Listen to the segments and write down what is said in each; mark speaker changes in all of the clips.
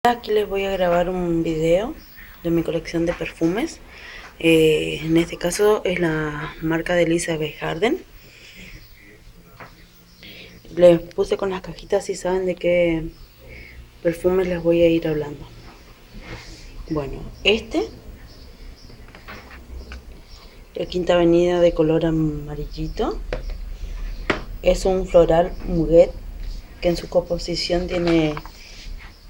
Speaker 1: Aquí les voy a grabar un video de mi colección de perfumes. En este caso es la marca de Elizabeth Arden. Les puse con las cajitas si saben de qué perfumes les voy a ir hablando. Bueno, la Quinta Avenida de color amarillito, es un floral muguet que en su composición tiene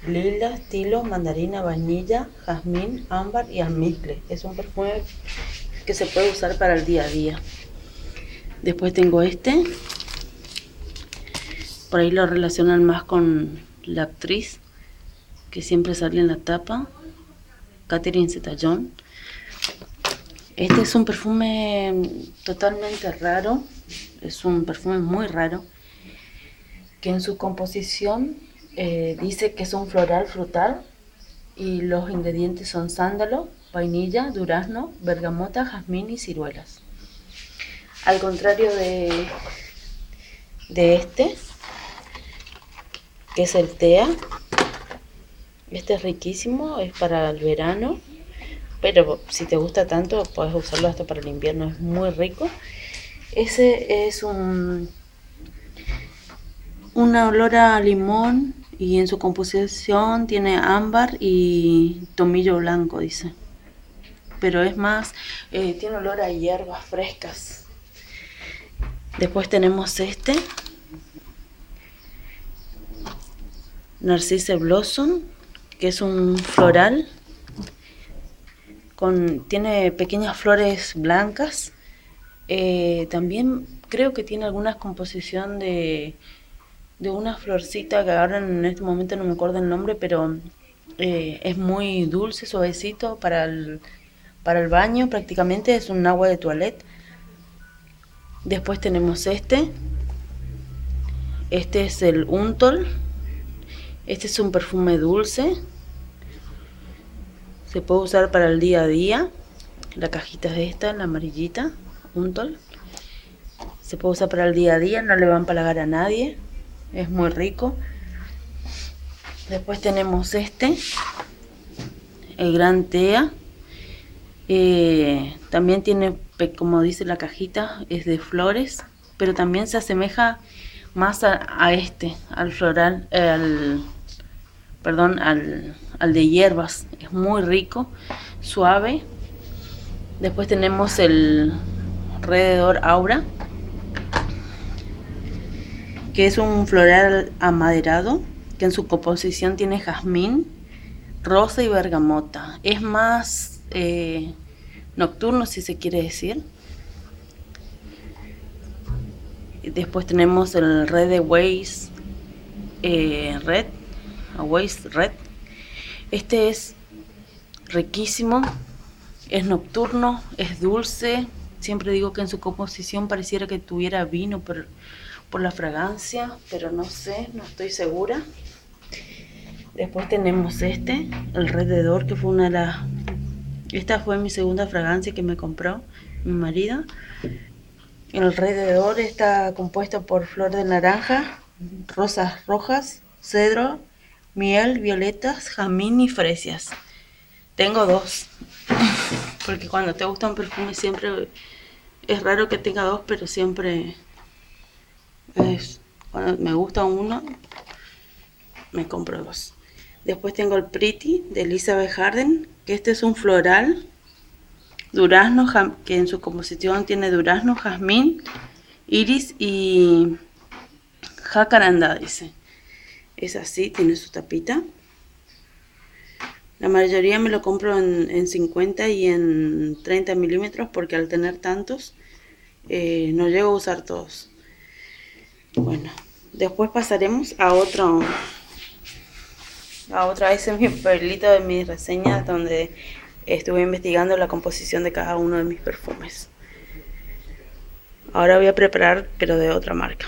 Speaker 1: lila, tilo, mandarina, vainilla, jazmín, ámbar y almizcle. Es un perfume que se puede usar para el día a día. Después tengo por ahí lo relacionan más con la actriz que siempre sale en la tapa, Catherine Zeta-Jones. Este es un perfume totalmente raro, es un perfume muy raro, que en su composición dice que es un floral frutal y los ingredientes son sándalo, vainilla, durazno, bergamota, jazmín y ciruelas. Al contrario de este, que es el TEA, este es riquísimo, es para el verano, pero si te gusta tanto puedes usarlo hasta para el invierno, es muy rico. Ese es un olor a limón y en su composición tiene ámbar y tomillo blanco, dice. Pero es más, tiene olor a hierbas frescas. Después tenemos Narcisse Blossom, que es un floral, tiene pequeñas flores blancas. También creo que tiene alguna composición de una florcita que ahora en este momento no me acuerdo el nombre, pero es muy dulce, suavecito para el baño, prácticamente es un agua de toilette. Después tenemos este es el Untold. Este es un perfume dulce, se puede usar para el día a día. La cajita es esta, la amarillita, Untold. Se puede usar para el día a día, no le va a empalagar a nadie, es muy rico. Después tenemos el Gran TEA. También tiene, como dice la cajita, es de flores, pero también se asemeja más al floral, al de hierbas. Es muy rico, suave. Después tenemos el Red d'Or Aura, que es un floral amaderado, que en su composición tiene jazmín, rosa y bergamota. Es más nocturno, si se quiere decir. Después tenemos el Red Away Red. Este es riquísimo, es nocturno, es dulce. Siempre digo que en su composición pareciera que tuviera vino por la fragancia, pero no sé, no estoy segura. Después tenemos el Red d'Or, que fue esta fue mi segunda fragancia que me compró mi marido. El Red d'Or está compuesto por flor de naranja, rosas rojas, cedro, miel, violetas, jazmín y fresias. Tengo dos, porque cuando te gusta un perfume siempre es raro que tenga dos, pero siempre cuando me gusta uno, me compro dos. Después tengo el Pretty de Elizabeth Arden, que este es un floral, durazno, que en su composición tiene durazno, jazmín, iris y jacarandá, dice. Es así, tiene su tapita. La mayoría me lo compro en 50 y en 30 milímetros, porque al tener tantos no llego a usar todos. Bueno, después pasaremos a ese es mi perlito de mis reseñas, donde estuve investigando la composición de cada uno de mis perfumes. Ahora voy a preparar, pero de otra marca.